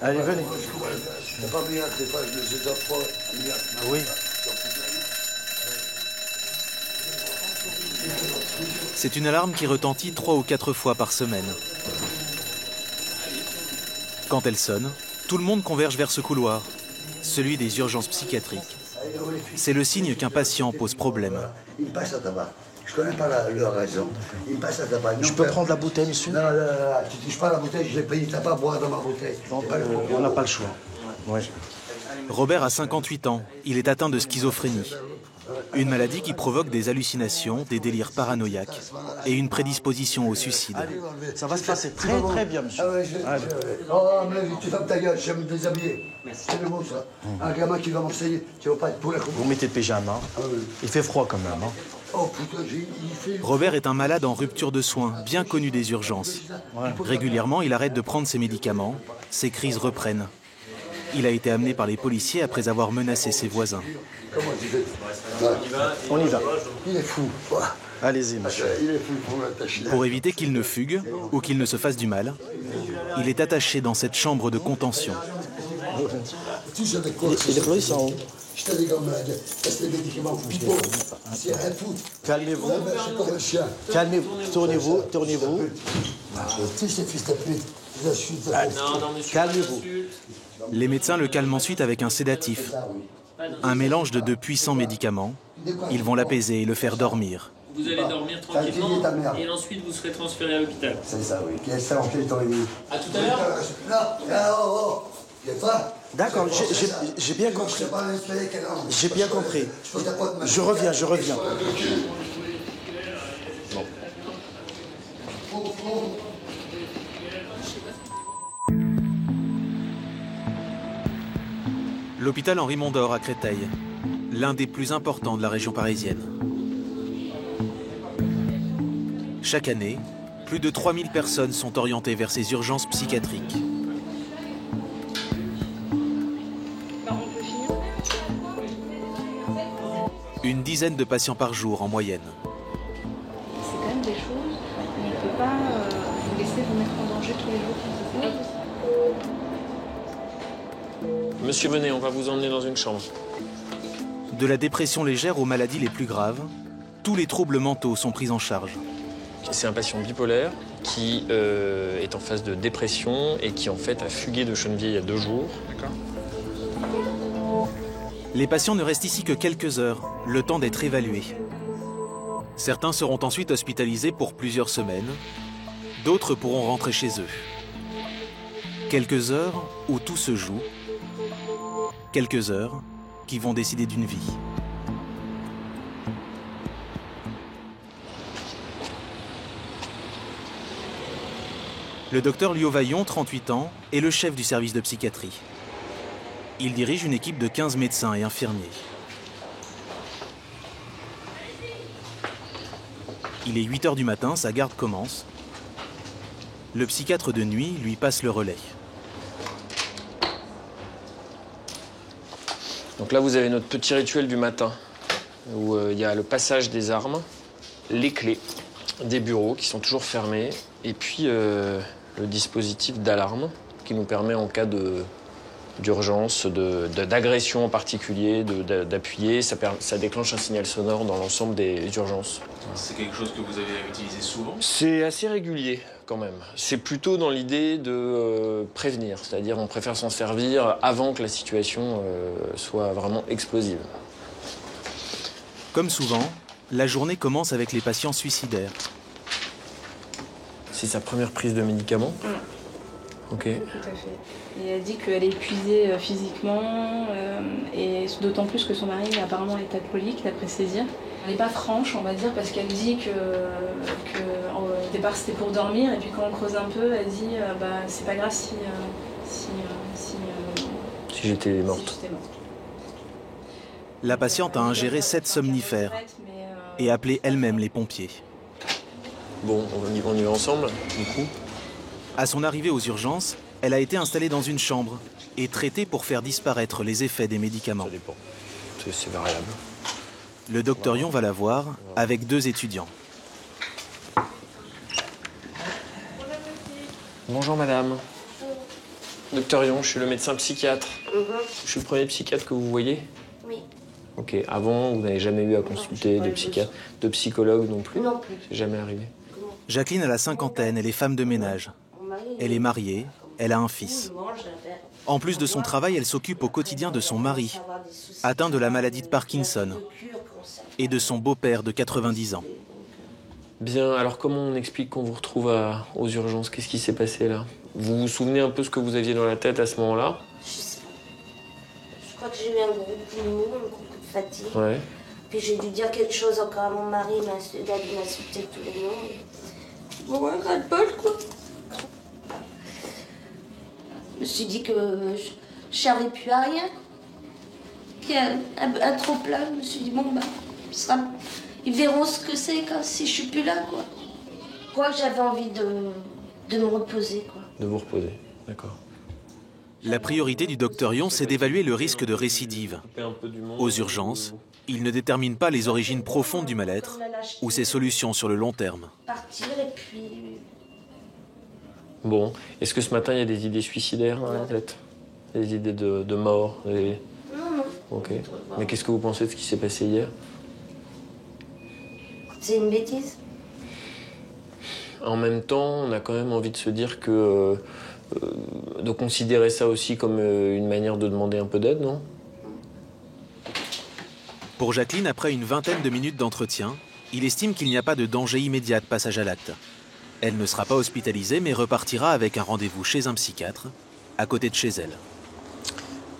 Allez, venez. Oui. C'est une alarme qui retentit 3 ou 4 fois par semaine. Quand elle sonne, tout le monde converge vers ce couloir, celui des urgences psychiatriques. C'est le signe qu'un patient pose problème. Il passe à tabac. Je ne connais pas leur raison. Il passe à tabac. Je peux prendre la bouteille, monsieur? Non, tu ne touches pas la bouteille, je l'ai payé tabac, boire dans ma bouteille. On n'a pas le choix. Ouais. Robert a 58 ans. Il est atteint de schizophrénie. Une maladie qui provoque des hallucinations, des délires paranoïaques et une prédisposition au suicide. Ça va se passer très très bien, monsieur. Oh, mais tu fermes ta gueule, je vais me déshabiller. C'est le mot, ça. Un gamin qui va m'enseigner, tu vas pas être pour la coupe. Vous mettez le pyjama. Il fait froid quand même. Hein. Oh putain, il fait... Robert est un malade en rupture de soins, bien connu des urgences. Régulièrement, il arrête de prendre ses médicaments. Ses crises reprennent. Il a été amené par les policiers après avoir menacé ses voisins. Comment tu fais? On y va. Il est fou. Allez-y, monsieur. Il est fou pour l'attacher. Pour éviter qu'il ne fugue ou qu'il ne se fasse du mal, il est attaché dans cette chambre de contention. Tu sais de quoi? Les clés sont où? Je t'ai dit comme teste les médicaments pipeaux. C'est rien de fou. Calmez-vous. C'est comme un chien. Calmez-vous. Tournez-vous. Tournez-vous. Tu sais, fils de pute. Non, monsieur. Calmez-vous. Les médecins le calment ensuite avec un sédatif, un mélange de 2 puissants médicaments. Ils vont l'apaiser et le faire dormir. Vous allez dormir tranquillement et ensuite vous serez transféré à l'hôpital. C'est ça, oui. Quel ça, en quel temps il est? À tout à l'heure. Non, il est pas. D'accord, j'ai bien compris. J'ai bien compris. Je reviens. L'hôpital Henri Mondor à Créteil, l'un des plus importants de la région parisienne. Chaque année, plus de 3000 personnes sont orientées vers ces urgences psychiatriques. Une dizaine de patients par jour en moyenne. C'est quand même des choses, on ne peut pas vous laisser vous mettre en danger tous les jours. Monsieur, venez, on va vous emmener dans une chambre. De la dépression légère aux maladies les plus graves, tous les troubles mentaux sont pris en charge. C'est un patient bipolaire qui est en phase de dépression et qui en fait a fugué de Chenneviers il y a 2 jours. D'accord. Les patients ne restent ici que quelques heures, le temps d'être évalués. Certains seront ensuite hospitalisés pour plusieurs semaines, d'autres pourront rentrer chez eux. Quelques heures où tout se joue, quelques heures qui vont décider d'une vie. Le docteur Lio Vaillon, 38 ans, est le chef du service de psychiatrie. Il dirige une équipe de 15 médecins et infirmiers. Il est 8 h du matin, sa garde commence. Le psychiatre de nuit lui passe le relais. Donc là, vous avez notre petit rituel du matin, où il y a le passage des armes, les clés des bureaux qui sont toujours fermés, et puis le dispositif d'alarme qui nous permet en cas d'urgence, d'agression en particulier, d'appuyer. Ça déclenche un signal sonore dans l'ensemble des urgences. C'est quelque chose que vous avez utilisé souvent? C'est assez régulier quand même. C'est plutôt dans l'idée de prévenir, c'est-à-dire on préfère s'en servir avant que la situation soit vraiment explosive. Comme souvent, la journée commence avec les patients suicidaires. C'est sa première prise de médicaments. Ok. Tout à fait. Et elle dit qu'elle est épuisée physiquement, et d'autant plus que son mari apparemment est alcoolique, d'après ses dires. Elle n'est pas franche, on va dire, parce qu'elle dit que au départ c'était pour dormir, et puis quand on creuse un peu, elle dit c'est pas grave si j'étais morte. La patiente a ingéré 7 somnifères et appelé elle-même les pompiers. Bon, on y va ensemble, du coup. À son arrivée aux urgences, elle a été installée dans une chambre et traitée pour faire disparaître les effets des médicaments. Ça dépend, c'est variable. Le docteur Yon va la voir avec 2 étudiants. Bonjour madame. Docteur Yon, je suis le médecin psychiatre. Je suis le premier psychiatre que vous voyez? Oui. Ok, avant, vous n'avez jamais eu à consulter de psychiatre, de psychologue non plus? Non plus. C'est jamais arrivé. Jacqueline a la cinquantaine, elle est femme de ménage. Elle est mariée, elle a un fils. En plus de son travail, elle s'occupe au quotidien de son mari, atteint de la maladie de Parkinson, et de son beau-père de 90 ans. Bien, alors comment on explique qu'on vous retrouve aux urgences? Qu'est-ce qui s'est passé là? Vous vous souvenez un peu ce que vous aviez dans la tête à ce moment-là? Je sais pas. Je crois que j'ai eu un gros coup de mou, un gros coup de fatigue. Ouais. Puis j'ai dû dire quelque chose encore à mon mari, il a dû m'insulter tous les noms. Bon, un ras-le-bol, quoi. Je me suis dit que je servais plus à rien. Qu'il y a un trop-plein, je me suis dit, bon, ils verront ce que c'est si je suis plus là, quoi. Je crois que j'avais envie de me reposer, quoi. De vous reposer, d'accord. La priorité du docteur Yon, c'est d'évaluer le risque de récidive. Aux urgences, il ne détermine pas les origines profondes du mal-être ou ses solutions sur le long terme. Partir et puis... Bon, est-ce que ce matin, il y a des idées suicidaires dans la tête? Des idées de mort? Non. Ok. Mais qu'est-ce que vous pensez de ce qui s'est passé hier? C'est une bêtise. En même temps, on a quand même envie de se dire que... de considérer ça aussi comme une manière de demander un peu d'aide, non? Pour Jacqueline, après une vingtaine de minutes d'entretien, il estime qu'il n'y a pas de danger immédiat de passage à l'acte. Elle ne sera pas hospitalisée, mais repartira avec un rendez-vous chez un psychiatre, à côté de chez elle.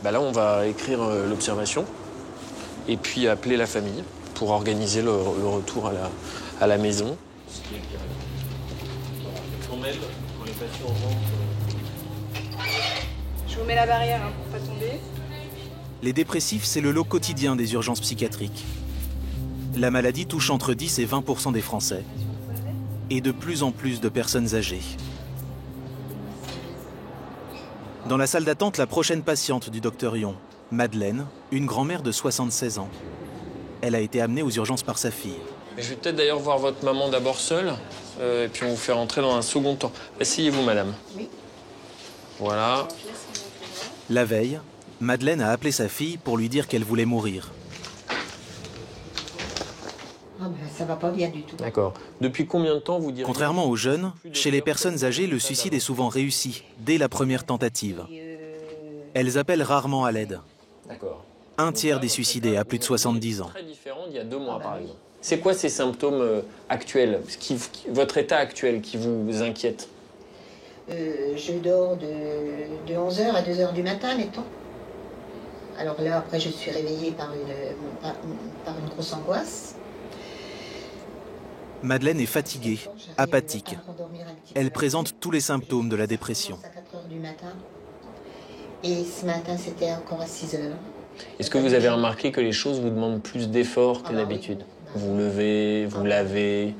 Bah là, on va écrire l'observation et puis appeler la famille pour organiser le retour à la maison. Je vous mets la barrière pour pas tomber. Les dépressifs, c'est le lot quotidien des urgences psychiatriques. La maladie touche entre 10 et 20% des Français et de plus en plus de personnes âgées. Dans la salle d'attente, la prochaine patiente du docteur Yon, Madeleine, une grand-mère de 76 ans. Elle a été amenée aux urgences par sa fille. Je vais peut-être d'ailleurs voir votre maman d'abord seule, et puis on vous fait rentrer dans un second temps. Asseyez-vous, madame. Oui. Voilà. La veille, Madeleine a appelé sa fille pour lui dire qu'elle voulait mourir. Ah ben, ça va pas bien du tout. D'accord. Depuis combien de temps vous diriez... Contrairement aux jeunes, chez les personnes âgées, le suicide est souvent réussi, dès la première tentative. Elles appellent rarement à l'aide. D'accord. Un tiers des suicidés a plus de 70 ans. Très différent d'il y a 2 mois, par exemple. C'est quoi ces symptômes actuels, votre état actuel qui vous inquiète? Je dors de 11h à 2h du matin, mettons. Alors là, après, je suis réveillée par une grosse angoisse. Madeleine est fatiguée, apathique. Elle présente tous les symptômes de la dépression. À 4h du matin. Et ce matin, c'était encore à 6h. Est-ce que vous avez remarqué que les choses vous demandent plus d'efforts que d'habitude? Vous levez, vous lavez,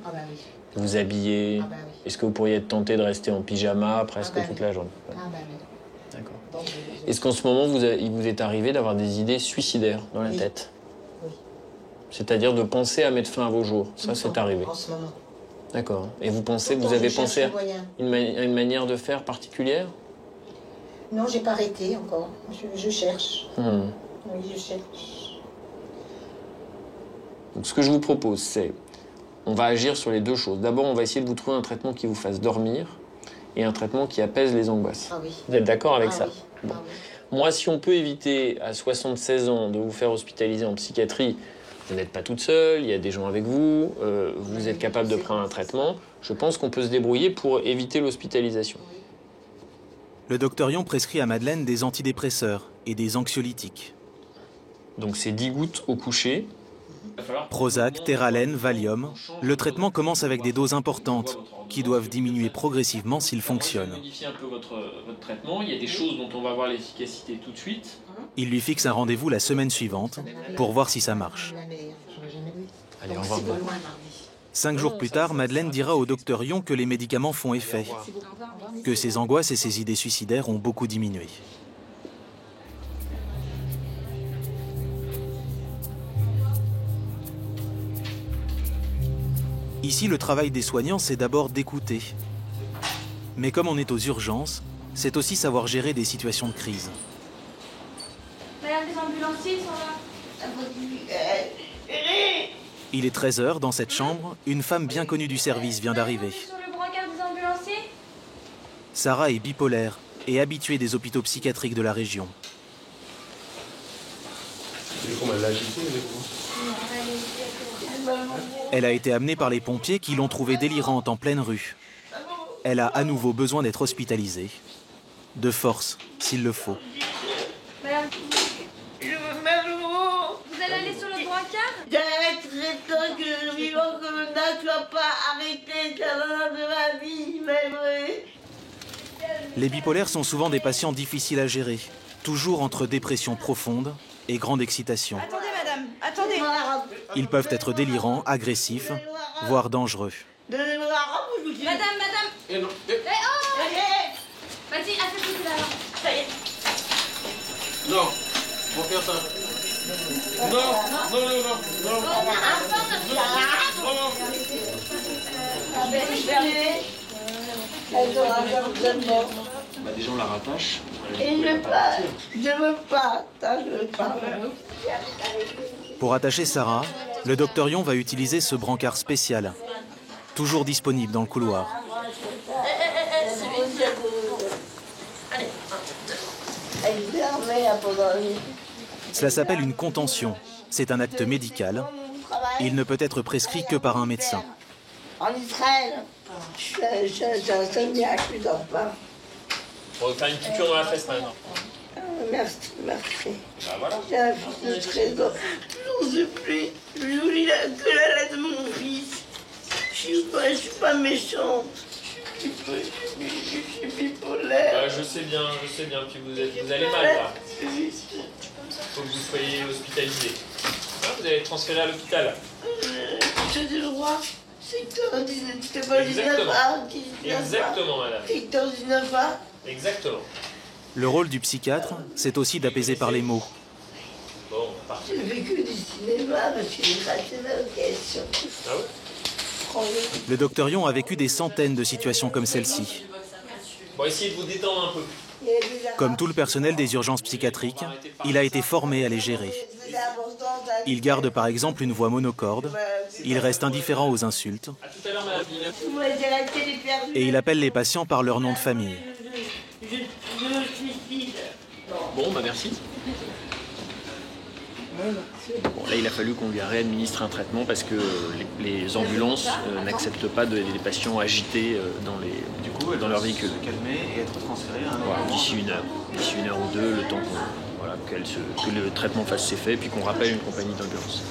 vous habillez. Est-ce que vous pourriez être tenté de rester en pyjama presque toute la journée? D'accord. Est-ce qu'en ce moment, il vous est arrivé d'avoir des idées suicidaires dans la tête? Oui. C'est-à-dire de penser à mettre fin à vos jours? Ça, c'est arrivé? En ce moment. D'accord. Et vous avez pensé à une manière de faire particulière? Non, j'ai pas arrêté encore. Je cherche. Oui, je cherche. Donc, ce que je vous propose, c'est... On va agir sur les deux choses. D'abord, on va essayer de vous trouver un traitement qui vous fasse dormir et un traitement qui apaise les angoisses. Ah oui. Vous êtes d'accord avec ça? Oui. Bon. Ah oui. Moi, si on peut éviter à 76 ans de vous faire hospitaliser en psychiatrie, vous n'êtes pas toute seule, il y a des gens avec vous, vous êtes capable de prendre un traitement, je pense qu'on peut se débrouiller pour éviter l'hospitalisation. Le docteur Yon prescrit à Madeleine des antidépresseurs et des anxiolytiques. Donc c'est 10 gouttes au coucher. Prozac, Theralène, Valium. Le traitement commence avec des doses importantes qui doivent diminuer progressivement s'il fonctionne. Modifier un peu votre traitement, il y a des choses dont on va voir l'efficacité tout de suite. Il lui fixe un rendez-vous la semaine suivante pour voir si ça marche. Allez, au revoir. 5 jours plus tard, Madeleine dira au docteur Yon que les médicaments font effet, que ses angoisses et ses idées suicidaires ont beaucoup diminué. Ici, le travail des soignants, c'est d'abord d'écouter. Mais comme on est aux urgences, c'est aussi savoir gérer des situations de crise. Madame, les ambulanciers sont là. Il est 13h, dans cette chambre, une femme bien connue du service vient d'arriver. Sur le brancard des ambulanciers. Sarah est bipolaire et habituée des hôpitaux psychiatriques de la région. Elle a été amenée par les pompiers qui l'ont trouvée délirante en pleine rue. Elle a à nouveau besoin d'être hospitalisée. De force, s'il le faut. Madame, Je veux mal au mot. vous allez aller sur le brancard? J'arrêterai tant que vivant comme ça, tu vas pas arrêter ça de ma vie, même. Les bipolaires sont souvent des patients difficiles à gérer, toujours entre dépression profonde et grande excitation. Attendez, madame, attendez. Ils peuvent être délirants, agressifs, voire dangereux. Donnez-moi la robe ou je vous dis. Madame. Et non. Oh Vas-y, affaire-toi là. Ça y est. Non, on va faire ça. Non. Bah, déjà, on la rattache. Et je veux pas. Ça, je veux pas. Pour attacher Sarah, le docteur Yon va utiliser ce brancard spécial, toujours disponible dans le couloir. Cela s'appelle une contention. C'est un acte médical. Il ne peut être prescrit que par un médecin. En Israël, j'ai un sonia, je ne dors pas. On va faire une piqûre dans la fesse maintenant. Merci. Bah voilà. J'ai un fils de 13 ans. J'en sais plus. Je vous lis que la lettre de mon fils. Je suis pas méchante. Je suis bipolaire. Je sais bien. Puis vous allez mal là. Faut que vous soyez hospitalisé. Vous allez être transféré à l'hôpital. J'ai le droit. Secteur 19, c'était pas 19A. Exactement, madame. Secteur 19A. Exactement. Le rôle du psychiatre, c'est aussi d'apaiser par les mots. Bon, parfait. J'ai vécu du cinéma, parce que j'ai raté la location. Ah ouais? Le docteur Yon a vécu des centaines de situations comme celle-ci. Bon, essayez de vous détendre un peu. Comme tout le personnel des urgences psychiatriques, il a été formé à les gérer. Il garde par exemple une voix monocorde, il reste indifférent aux insultes, À tout à l'heure, madame. et il appelle les patients par leur nom de famille. Je me suicide. Bon, bah merci. Bon, là, il a fallu qu'on lui réadministre un traitement parce que les ambulances n'acceptent pas des patients agités dans leur véhicule. Calmer et être transféré à un Voilà, d'ici une heure ou deux, le temps que le traitement fasse ses faits, puis qu'on rappelle une compagnie d'ambulance.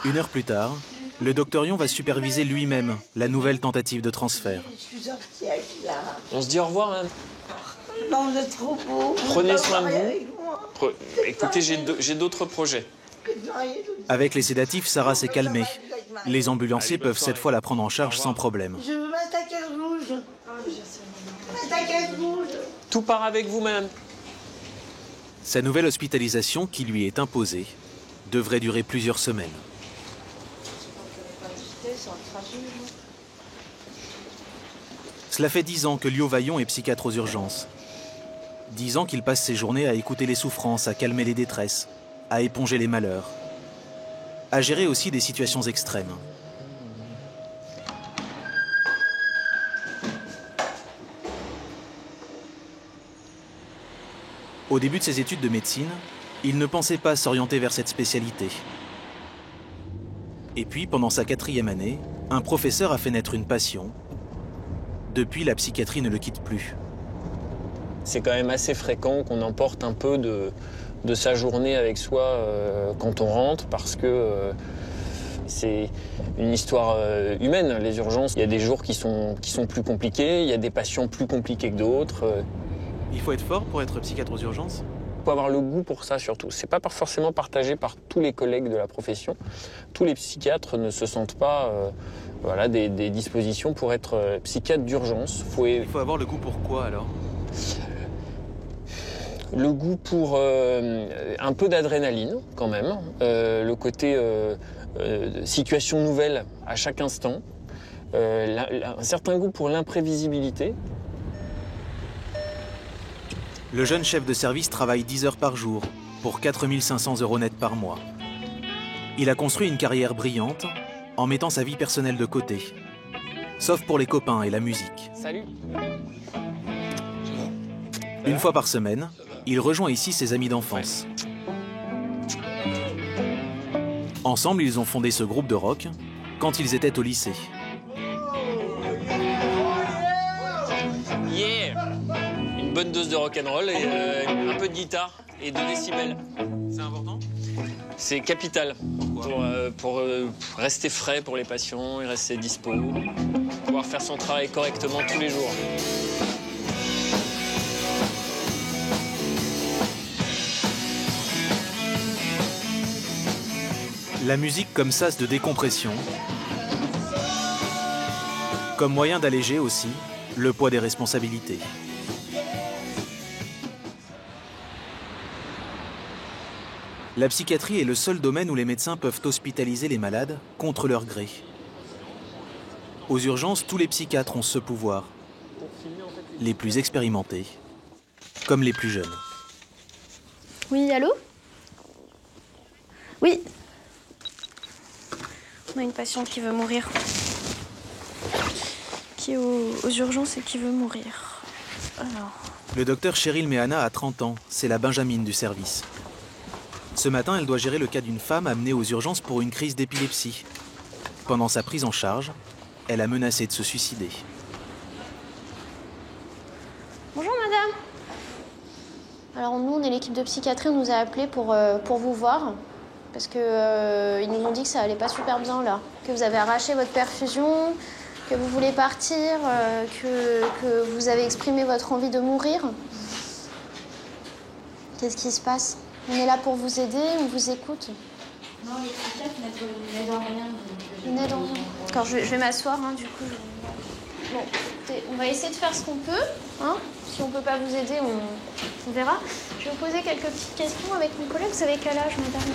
1 heure plus tard, le docteur Yon va superviser lui-même la nouvelle tentative de transfert. Je suis sortie avec Clara. On se dit au revoir, madame. Non, vous êtes trop beau. Prenez soin de vous. Écoutez, j'ai d'autres projets. Avec les sédatifs, Sarah s'est calmée. Les ambulanciers peuvent cette fois la prendre en charge sans problème. Je veux m'attaquer à rouge. M'attaquer à rouge. Tout part avec vous, madame. Sa nouvelle hospitalisation, qui lui est imposée, devrait durer plusieurs semaines. Cela fait 10 ans que Liu Vaillon est psychiatre aux urgences. 10 ans qu'il passe ses journées à écouter les souffrances, à calmer les détresses, à éponger les malheurs, à gérer aussi des situations extrêmes. Au début de ses études de médecine, il ne pensait pas s'orienter vers cette spécialité. Et puis, pendant sa 4e année, un professeur a fait naître une passion. Depuis, la psychiatrie ne le quitte plus. C'est quand même assez fréquent qu'on emporte un peu de sa journée avec soi quand on rentre, parce que c'est une histoire humaine, les urgences. Il y a des jours qui sont plus compliqués, il y a des patients plus compliqués que d'autres. Il faut être fort pour être psychiatre aux urgences ? Il faut avoir le goût pour ça surtout. C'est pas forcément partagé par tous les collègues de la profession. Tous les psychiatres ne se sentent pas des dispositions pour être psychiatre d'urgence. Il faut avoir le goût pour quoi alors ? Le goût pour un peu d'adrénaline quand même. Le côté situation nouvelle à chaque instant. Un certain goût pour l'imprévisibilité. Le jeune chef de service travaille 10 heures par jour pour 4 500 € net par mois. Il a construit une carrière brillante en mettant sa vie personnelle de côté, sauf pour les copains et la musique. Salut. Une fois par semaine, il rejoint ici ses amis d'enfance. Ensemble, ils ont fondé ce groupe de rock quand ils étaient au lycée. Yeah. Une bonne dose de rock'n'roll et un peu de guitare et 2 décibels. C'est important? C'est capital pour rester frais pour les patients et rester dispo, pouvoir faire son travail correctement tous les jours. La musique comme sas de décompression, comme moyen d'alléger aussi le poids des responsabilités. La psychiatrie est le seul domaine où les médecins peuvent hospitaliser les malades contre leur gré. Aux urgences, tous les psychiatres ont ce pouvoir, les plus expérimentés, comme les plus jeunes. Oui, allô? Oui. On a une patiente qui veut mourir. Qui est aux urgences et qui veut mourir. Alors... Le docteur Cheryl Mehana a 30 ans, c'est la benjamine du service. Ce matin, elle doit gérer le cas d'une femme amenée aux urgences pour une crise d'épilepsie. Pendant sa prise en charge, elle a menacé de se suicider. Bonjour madame. Alors nous, on est l'équipe de psychiatrie, on nous a appelés pour vous voir. Parce que ils nous ont dit que ça allait pas super bien là. Que vous avez arraché votre perfusion, que vous voulez partir, que vous avez exprimé votre envie de mourir. Qu'est-ce qui se passe? On est là pour vous aider, on vous écoute. Non, les psychiatres n'aident en rien. Ils n'aident en rien. D'accord, je vais m'asseoir, hein, du coup. Bon, écoutez, on va essayer de faire ce qu'on peut. Hein. Si on peut pas vous aider, on verra. Je vais vous poser quelques petites questions avec mon collègue. Vous avez quel âge, madame?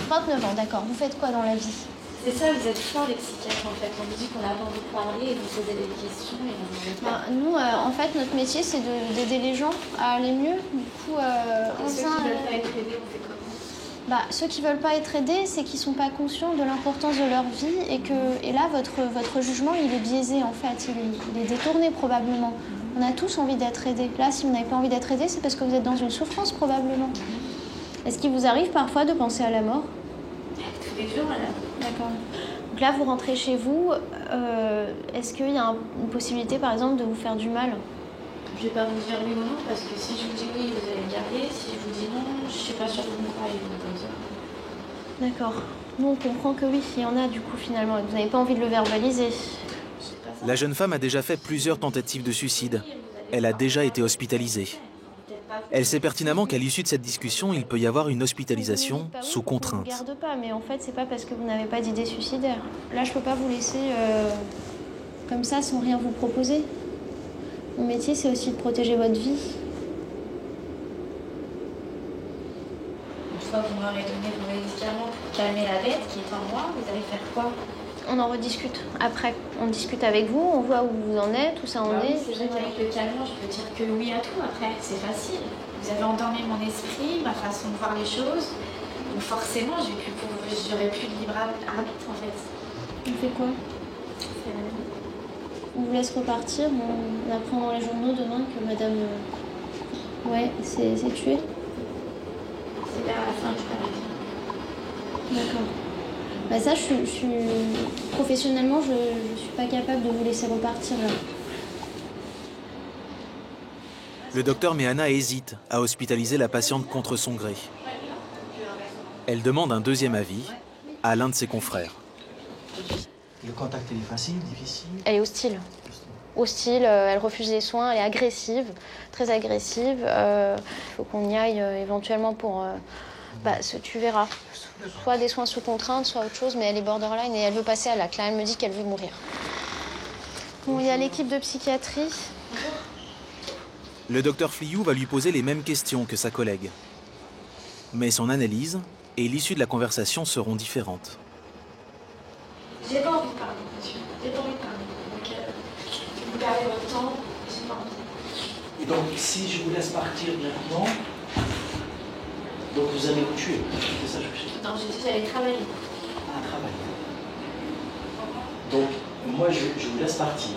29 ans, d'accord. Vous faites quoi dans la vie? C'est ça, vous êtes forts les psychiatres en fait. On vous dit qu'on n'a pas envie de parler et vous posez des questions et on n'en veut pas. Nous, en fait, notre métier, c'est d'aider les gens à aller mieux. Du coup, ceux qui ne veulent pas être aidés, on fait comment? Ceux qui ne veulent pas être aidés, c'est qu'ils ne sont pas conscients de l'importance de leur vie et là, votre jugement, il est biaisé en fait. Il est détourné probablement. On a tous envie d'être aidés. Là, si vous n'avez pas envie d'être aidé, c'est parce que vous êtes dans une souffrance probablement. Est-ce qu'il vous arrive parfois de penser à la mort? Tous les jours, là. D'accord. Donc là, vous rentrez chez vous. Est-ce qu'il y a une possibilité, par exemple, de vous faire du mal? Je ne vais pas vous dire oui ou non, parce que si je vous dis oui, vous allez me garder. Si je vous dis non, je ne suis pas sûre que vous me croyez. D'accord. Nous, on comprend que oui, il y en a du coup, finalement, et que vous n'avez pas envie de le verbaliser. La jeune femme a déjà fait plusieurs tentatives de suicide. Elle a déjà été hospitalisée. Elle sait pertinemment qu'à l'issue de cette discussion, il peut y avoir une hospitalisation sous contrainte. Je ne vous garde pas, mais en fait, c'est pas parce que vous n'avez pas d'idée suicidaire. Là, je peux pas vous laisser comme ça, sans rien vous proposer. Mon métier, c'est aussi de protéger votre vie. Une fois que vous m'aurez donné vos médicaments pour calmer la bête qui est en moi, vous allez faire quoi? On en rediscute après. On discute avec vous, on voit où vous en êtes, où ça en est. C'est vrai qu'avec le calmant, je peux dire que oui à tout après, c'est facile. Vous avez endormi mon esprit, ma façon de voir les choses. Donc forcément, j'aurais plus de libre arbitre en fait. On fait quoi? On vous laisse repartir. On apprend dans les journaux demain que madame... Ouais, c'est tué. C'est vers la fin du paradis. D'accord. Ça, professionnellement, je suis pas capable de vous laisser repartir là. Le docteur Mehana hésite à hospitaliser la patiente contre son gré. Elle demande un deuxième avis à l'un de ses confrères. Le contact, il est facile, difficile? Elle est hostile. Hostile, elle refuse les soins, elle est agressive, très agressive. Il faut qu'on y aille éventuellement pour... tu verras. Soit des soins sous contrainte, soit autre chose, mais elle est borderline et elle veut passer à l'acte. Là, elle me dit qu'elle veut mourir. Bon, il y a l'équipe de psychiatrie. Le docteur Fliou va lui poser les mêmes questions que sa collègue. Mais son analyse et l'issue de la conversation seront différentes. J'ai pas envie de parler, monsieur. J'ai pas envie de parler. Donc, vous perdez votre temps, j'ai pas envie. Donc si je vous laisse partir maintenant, donc vous allez vous tuer. C'est ça que je veux dire. Non, j'ai dit j'allais travailler. Ah, travail. Donc moi je vous laisse partir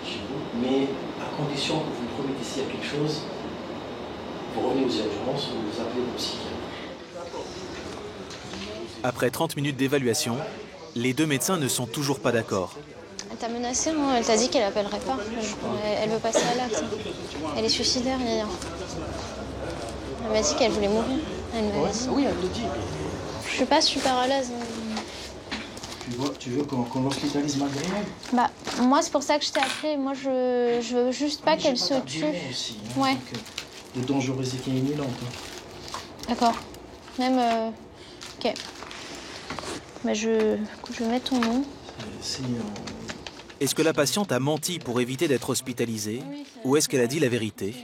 chez vous, mais à condition que vous me promettez s'il y a quelque chose, vous revenez aux urgences ou vous appelez le psychiatre. Après 30 minutes d'évaluation, les deux médecins ne sont toujours pas d'accord. Elle t'a menacé, non? Elle t'a dit qu'elle appellerait pas. Elle veut passer à l'acte. Elle est suicidaire, Yaya. Elle m'a dit qu'elle voulait mourir. Elle m'a dit. Oui, elle le dit. Je suis pas super à l'aise. Tu veux qu'on l'hospitalise malgré elle? Bah, moi, c'est pour ça que je t'ai appelé. Moi, je veux juste pas qu'elle se tue. Aussi, hein, Ouais. donc, de dangerosité imminente. D'accord. Même. Ok. Bah, je vais mettre ton nom. Est-ce que la patiente a menti pour éviter d'être hospitalisée ou est-ce qu'elle a dit la vérité?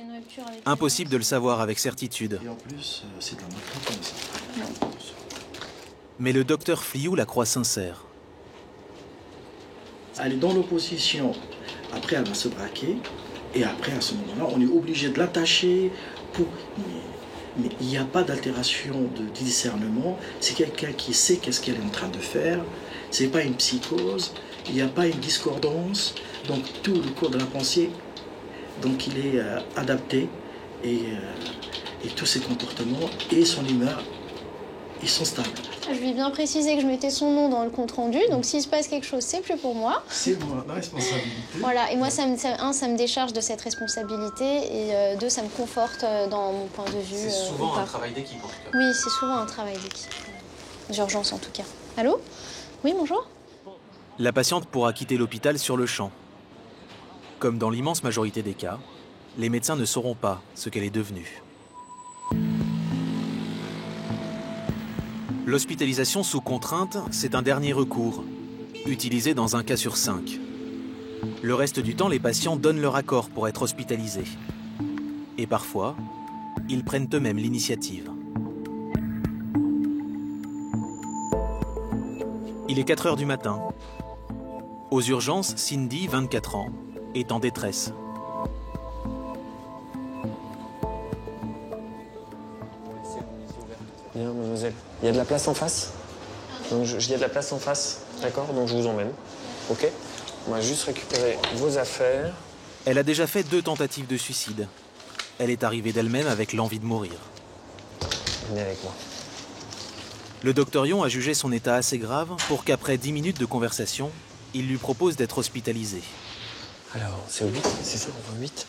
Impossible de le savoir avec certitude. Et en plus, c'est de la maltraitance. Mais le docteur Fliou la croit sincère. Elle est dans l'opposition. Après, elle va se braquer. Et après, à ce moment-là, on est obligé de l'attacher pour... Mais il n'y a pas d'altération de discernement. C'est quelqu'un qui sait qu'est-ce qu'elle est en train de faire. Ce n'est pas une psychose. Il n'y a pas une discordance. Donc, tout le cours de la pensée, donc, il est adapté. Et tous ses comportements et son humeur, ils sont stables. Je lui ai bien précisé que je mettais son nom dans le compte-rendu. Donc, s'il se passe quelque chose, c'est plus pour moi. C'est moi, la responsabilité. Voilà. Et moi, ça me décharge de cette responsabilité. Et deux, ça me conforte dans mon point de vue. C'est souvent un travail d'équipe, en tout cas. Oui, c'est souvent un travail d'équipe. D'urgence, en tout cas. Allô? Oui, bonjour? La patiente pourra quitter l'hôpital sur le champ. Comme dans l'immense majorité des cas, les médecins ne sauront pas ce qu'elle est devenue. L'hospitalisation sous contrainte, c'est un dernier recours, utilisé dans un cas sur 5. Le reste du temps, les patients donnent leur accord pour être hospitalisés. Et parfois, ils prennent eux-mêmes l'initiative. Il est 4 heures du matin. Aux urgences, Cindy, 24 ans, est en détresse. Bien, mademoiselle. Il y a de la place en face. Donc, il y a de la place en face, d'accord? Donc je vous emmène. Ok? On va juste récupérer vos affaires. Elle a déjà fait 2 tentatives de suicide. Elle est arrivée d'elle-même avec l'envie de mourir. Venez avec moi. Le docteur Yon a jugé son état assez grave pour qu'après 10 minutes de conversation, il lui propose d'être hospitalisée. Alors, c'est au 8, c'est ça, au 8.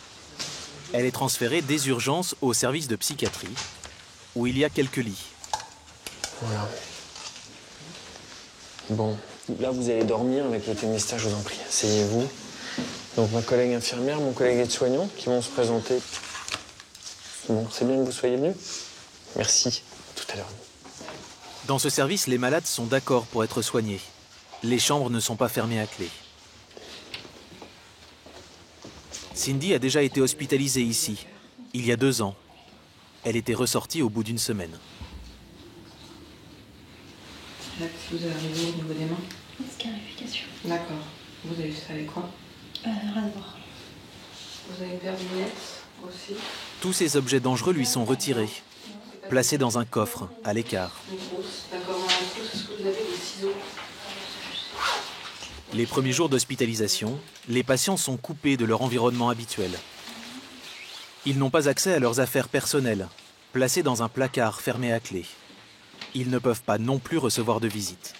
Elle est transférée des urgences au service de psychiatrie, où il y a quelques lits. Voilà. Bon, là vous allez dormir avec le mystère, je vous en prie. Asseyez-vous. Donc ma collègue infirmière, mon collègue aide-soignant qui vont se présenter. Bon, c'est bien que vous soyez venus. Merci. Tout à l'heure. Dans ce service, les malades sont d'accord pour être soignés. Les chambres ne sont pas fermées à clé. Cindy a déjà été hospitalisée ici, il y a 2 ans. Elle était ressortie au bout d'1 semaine. Là, si vous arrivez au niveau des mains. Scarification. D'accord. Vous avez fait avec quoi? Rien à voir. Vous avez une paire de lunettes aussi. Tous ces objets dangereux lui sont retirés, placés dans un coffre, à l'écart. Une trousse. D'accord, dans la trousse, est-ce que vous avez des ciseaux? Les premiers jours d'hospitalisation, les patients sont coupés de leur environnement habituel. Ils n'ont pas accès à leurs affaires personnelles, placées dans un placard fermé à clé. Ils ne peuvent pas non plus recevoir de visite.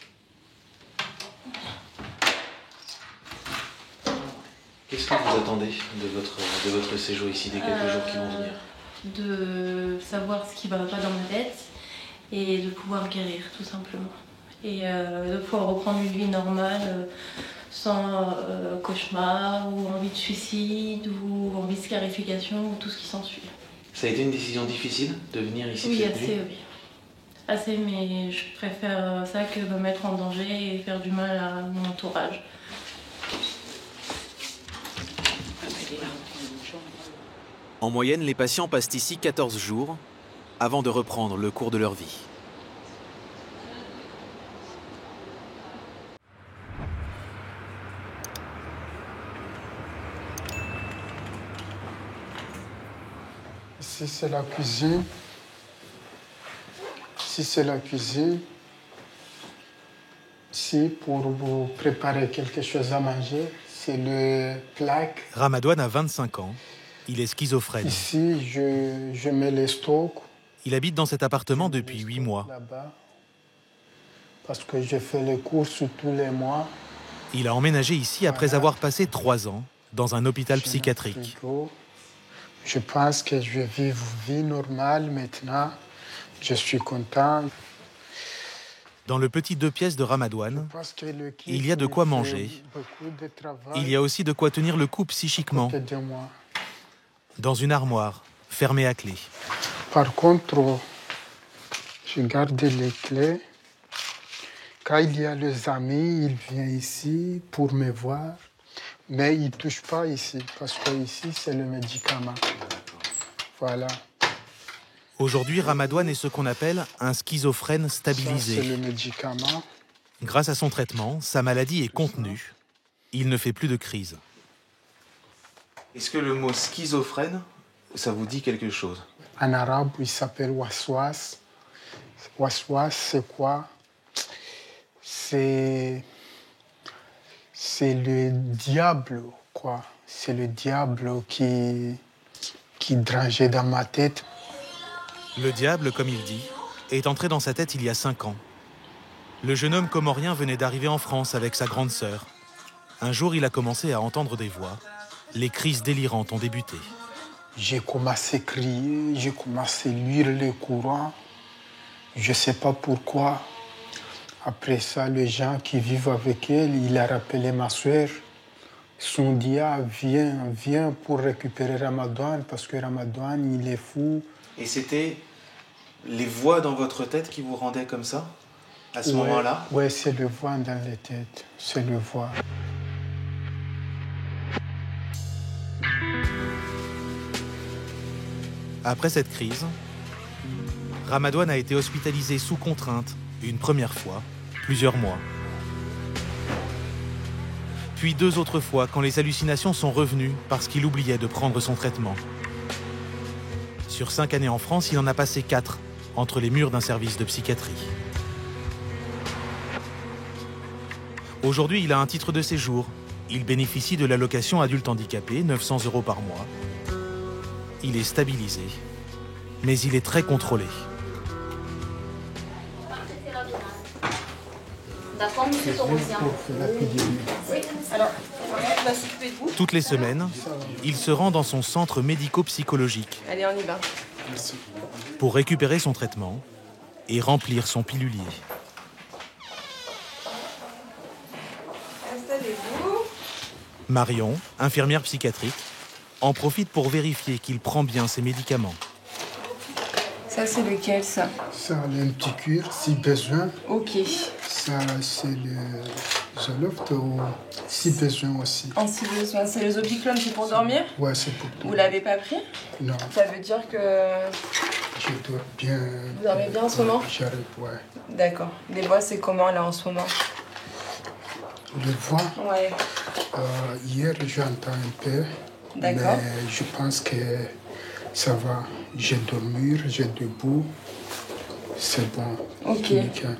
Qu'est-ce que vous attendez de votre séjour ici, des quelques jours qui vont venir? De savoir ce qui va pas dans ma tête et de pouvoir guérir, tout simplement. Et de pouvoir reprendre une vie normale sans cauchemar ou envie de suicide ou envie de scarification ou tout ce qui s'ensuit. Ça a été une décision difficile de venir ici Oui, cette nuit? assez, oui. Assez, mais je préfère ça que me mettre en danger et faire du mal à mon entourage. En moyenne, les patients passent ici 14 jours avant de reprendre le cours de leur vie. Ici, c'est la cuisine. Ici, c'est la cuisine. Ici, pour vous préparer quelque chose à manger, c'est le plaque. Ramadouane a 25 ans. Il est schizophrène. Ici, je mets les stocks. Il habite dans cet appartement depuis 8 mois. Là-bas, parce que je fais les courses tous les mois. Il a emménagé ici après avoir passé 3 ans dans un hôpital psychiatrique. Je pense que je vais vivre une vie normale maintenant. Je suis content. Dans le petit 2 pièces de Ramadouane, il y a de quoi manger. Il y a aussi de quoi tenir le coup psychiquement. Dans une armoire, fermée à clé. Par contre, je garde les clés. Quand il y a les amis, ils viennent ici pour me voir. Mais ils ne touchent pas ici, parce que ici, c'est le médicament. Voilà. Aujourd'hui, Ramadouane est ce qu'on appelle un schizophrène stabilisé. Ça, c'est le médicament. Grâce à son traitement, sa maladie est contenue. Il ne fait plus de crise. Est-ce que le mot schizophrène, ça vous dit quelque chose? En arabe, il s'appelle waswas. Waswas, c'est quoi? C'est le diable, quoi. C'est le diable qui drangeait dans ma tête. Le diable, comme il dit, est entré dans sa tête il y a 5 ans. Le jeune homme comorien venait d'arriver en France avec sa grande sœur. Un jour, il a commencé à entendre des voix. Les crises délirantes ont débuté. J'ai commencé à crier, j'ai commencé à lire les courants. Je ne sais pas pourquoi. Après ça, les gens qui vivent avec elle, il a rappelé ma sœur. Son dia, viens pour récupérer Ramadouane, parce que Ramadouane, il est fou. Et c'était les voix dans votre tête qui vous rendaient comme ça, à ce moment-là? Oui, c'est le voix dans les têtes, c'est le voix. Après cette crise, Ramadouane a été hospitalisé sous contrainte une première fois, plusieurs mois. Puis 2 autres fois quand les hallucinations sont revenues parce qu'il oubliait de prendre son traitement. Sur 5 années en France, il en a passé 4 entre les murs d'un service de psychiatrie. Aujourd'hui, il a un titre de séjour. Il bénéficie de l'allocation adulte handicapé, 900 € par mois. Il est stabilisé, mais il est très contrôlé. D'accord, monsieur Torosien. Oui, alors, on va s'occuper de vous. Toutes les semaines, il se rend dans son centre médico-psychologique Allez, on y va. pour récupérer son traitement et remplir son pilulier. Installez-vous. Marion, infirmière psychiatrique, en profite pour vérifier qu'il prend bien ses médicaments. Ça, c'est lequel, ça? Ça, un petit cure, si besoin. Ok. Ça, c'est le Zoloft, si besoin aussi. En si besoin, c'est le Zopiclone, c'est pour dormir? Ouais, c'est pour tout. Vous l'avez pas pris? Non. Ça veut dire que... Je dors bien. Vous dormez bien en ce moment? J'arrive, ouais. D'accord. Les voix, c'est comment, là, en ce moment? Les voix? Ouais. Hier, j'entends un peu. D'accord. Mais je pense que ça va. J'ai dormi, j'ai debout. C'est bon. Ok. Nickel.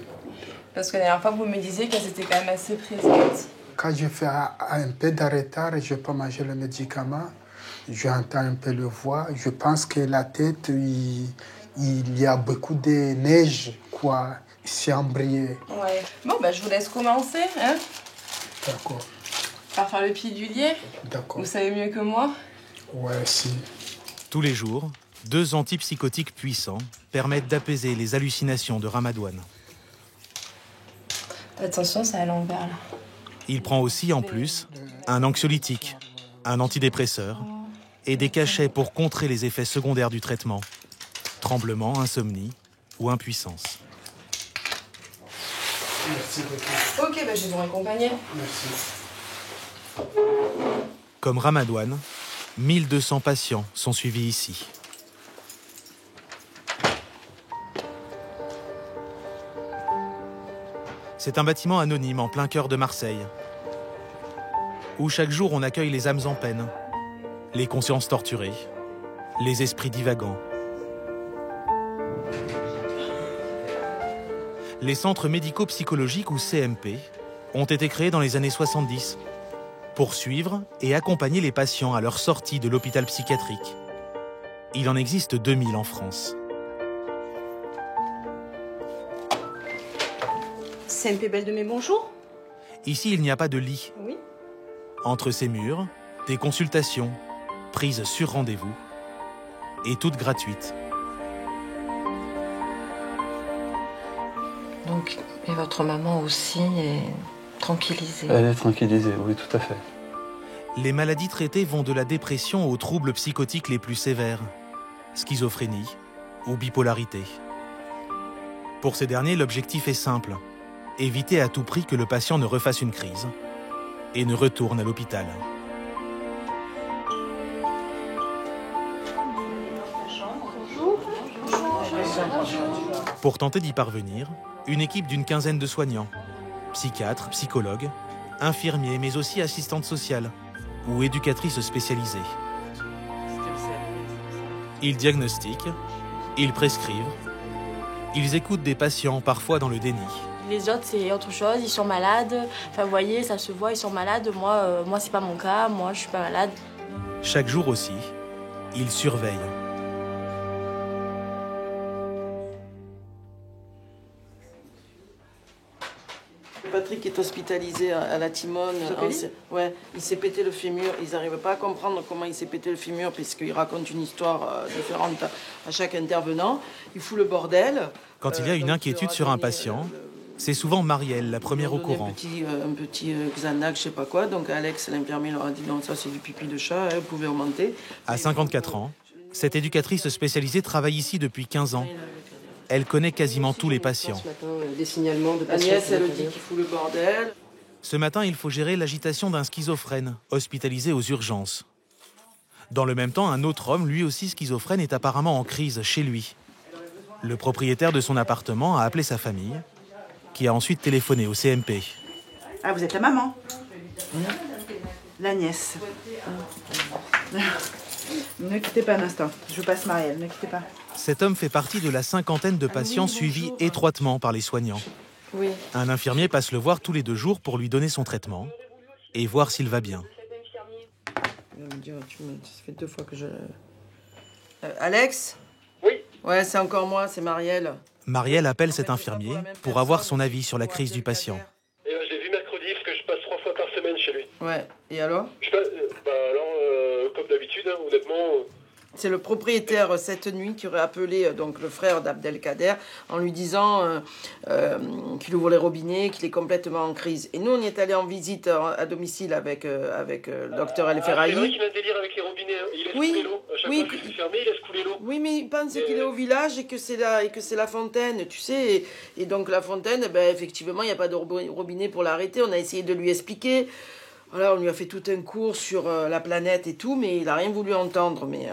Parce que la dernière fois, vous me disiez qu'elles étaient quand même assez présentes. Quand je fais un peu de retard et je peux manger le médicament, j'entends un peu le voix. Je pense que la tête, il y a beaucoup de neige, quoi. C'est embrayé. Ouais. Bon, bah, je vous laisse commencer, hein. D'accord. Par faire le pilulier. D'accord. Vous savez mieux que moi? Ouais, si. Tous les jours, 2 antipsychotiques puissants permettent d'apaiser les hallucinations de Ramadouane. Attention, c'est à l'envers, là. Il prend aussi, en plus, un anxiolytique, un antidépresseur et des cachets pour contrer les effets secondaires du traitement. Tremblement, insomnie ou impuissance. Merci beaucoup. Ok, bah, je vais vous accompagner. Merci. Comme Ramadouane, 1200 patients sont suivis ici. C'est un bâtiment anonyme en plein cœur de Marseille, où chaque jour on accueille les âmes en peine, les consciences torturées, les esprits divagants. Les centres médico-psychologiques ou CMP ont été créés dans les années 70 pour suivre et accompagner les patients à leur sortie de l'hôpital psychiatrique. Il en existe 2000 en France. CMP Belle de Mai, bonjour. Ici, il n'y a pas de lit. Oui. Entre ces murs, des consultations, prises sur rendez-vous, et toutes gratuites. Donc, et votre maman aussi est tranquillisée? Elle est tranquillisée, oui, tout à fait. Les maladies traitées vont de la dépression aux troubles psychotiques les plus sévères, schizophrénie ou bipolarité. Pour ces derniers, l'objectif est simple, éviter à tout prix que le patient ne refasse une crise et ne retourne à l'hôpital. Pour tenter d'y parvenir, une équipe d'une quinzaine de soignants, psychiatres, psychologues, infirmiers, mais aussi assistantes sociales ou éducatrices spécialisées. Ils diagnostiquent, ils prescrivent, ils écoutent des patients, parfois dans le déni. Les autres, c'est autre chose, ils sont malades. Enfin, vous voyez, ça se voit, ils sont malades. Moi, c'est pas mon cas, moi, je suis pas malade. Chaque jour aussi, ils surveillent. Patrick est hospitalisé à la Timone. Ouais, il s'est pété le fémur. Ils n'arrivent pas à comprendre comment il s'est pété le fémur puisqu'il raconte une histoire différente à chaque intervenant. Il fout le bordel. Quand il y a une inquiétude sur un patient, c'est souvent Marielle, la première au courant. Un petit Xanax, je sais pas quoi. Donc Alex, l'infirmier, leur a dit non, ça c'est du pipi de chat, vous pouvez augmenter. À 54 ans, cette éducatrice spécialisée travaille ici depuis 15 ans. Elle connaît quasiment tous les patients. Des signalements de patients. Agnès, elle dit qu'il fout le bordel. Ce matin, il faut gérer l'agitation d'un schizophrène, hospitalisé aux urgences. Dans le même temps, un autre homme, lui aussi schizophrène, est apparemment en crise chez lui. Le propriétaire de son appartement a appelé sa famille, qui a ensuite téléphoné au CMP. Ah, vous êtes la maman? La nièce. Ne quittez pas un instant, je passe Marielle, ne quittez pas. Cet homme fait partie de la cinquantaine de patients suivis étroitement par les soignants. Oui. Un infirmier passe le voir tous les 2 jours pour lui donner son traitement et voir s'il va bien. Ça fait 2 fois que je... Alex? Oui. Ouais, c'est encore moi, c'est Marielle. Marielle appelle cet infirmier pour avoir son avis sur la crise du patient. Je l'ai vu mercredi parce que je passe 3 fois par semaine chez lui. Ouais, et alors? Comme d'habitude, hein, honnêtement... C'est le propriétaire cette nuit qui aurait appelé donc le frère d'Abdelkader en lui disant qu'il ouvre les robinets, qu'il est complètement en crise. Et nous, on y est allé en visite à domicile avec le docteur El Ferrahi. C'est vrai qu'il a un délire avec les robinets. Il laisse couler l'eau. À chaque fois que je suis fermé, il laisse couler l'eau. Oui, mais il pense qu'il est au village et que c'est la fontaine, tu sais. Et donc la fontaine, effectivement, il n'y a pas de robinet pour l'arrêter. On a essayé de lui expliquer. Voilà, on lui a fait tout un cours sur la planète et tout, mais il n'a rien voulu entendre. Mais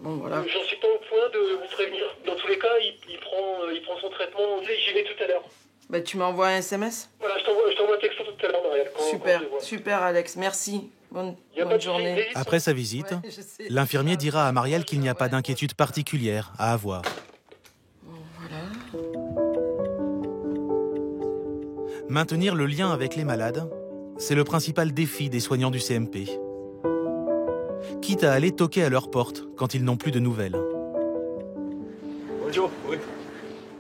bon, voilà. J'en suis pas au point de vous prévenir. Dans tous les cas, il prend son traitement. J'y vais tout à l'heure. Tu m'envoies un SMS? Voilà, je t'envoie un texto tout à l'heure, Marielle. Super Alex, merci. Bonne journée. Après sa visite, l'infirmier dira à Marielle qu'il n'y a pas d'inquiétude particulière à avoir. Voilà. Maintenir le lien avec les malades, c'est le principal défi des soignants du CMP. Quitte à aller toquer à leur porte quand ils n'ont plus de nouvelles. Bonjour, oui.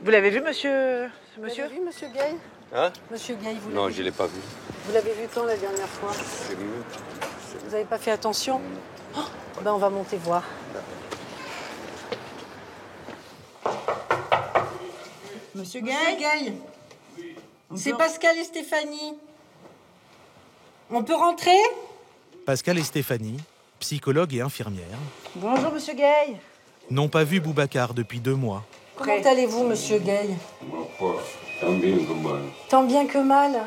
Vous l'avez vu, monsieur? Vous l'avez vu, monsieur Gay? Hein? Monsieur Gay, vous l'avez Non, vu? je ne l'ai pas vu. Vous l'avez vu quand la dernière fois? C'est mieux. Vous n'avez pas fait attention? On va monter voir. Monsieur Gay? C'est Pascal et Stéphanie. On peut rentrer? Pascal et Stéphanie, psychologues et infirmières, Bonjour, monsieur Gay. n'ont pas vu Boubacar depuis 2 mois. Comment allez-vous, monsieur Gay? Tant bien que mal. Tant bien que mal.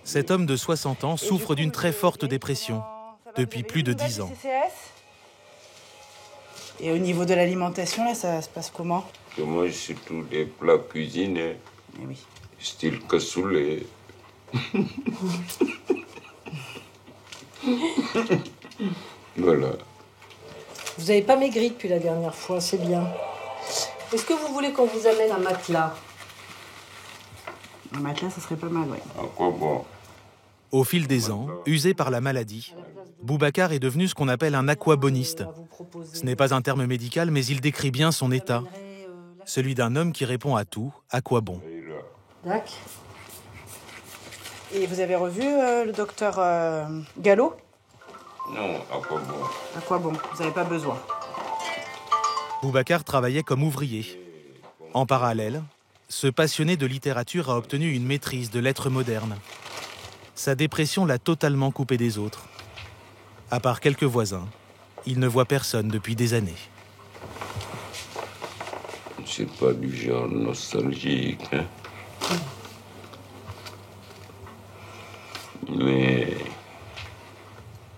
Cet homme de 60 ans souffre d'une très forte dépression depuis plus de 10 ans. Et au niveau de l'alimentation, là, ça se passe comment? Je mange surtout des plats cuisinés. Oui. Style cassoulet. Voilà. Vous n'avez pas maigri depuis la dernière fois, c'est bien. Est-ce que vous voulez qu'on vous amène un matelas? Un matelas, ça serait pas mal, oui. À quoi bon? Au fil des ans, usé par la maladie, Boubacar est devenu ce qu'on appelle un aquaboniste. Ce n'est pas un terme médical, mais il décrit bien son état. Celui d'un homme qui répond à tout, à quoi bon. D'accord. Et vous avez revu le docteur Gallo? Non, à quoi bon? À quoi bon? Vous n'avez pas besoin. Boubacar travaillait comme ouvrier. En parallèle, ce passionné de littérature a obtenu une maîtrise de lettres modernes. Sa dépression l'a totalement coupé des autres. À part quelques voisins, il ne voit personne depuis des années. C'est pas du genre nostalgique, hein? Mais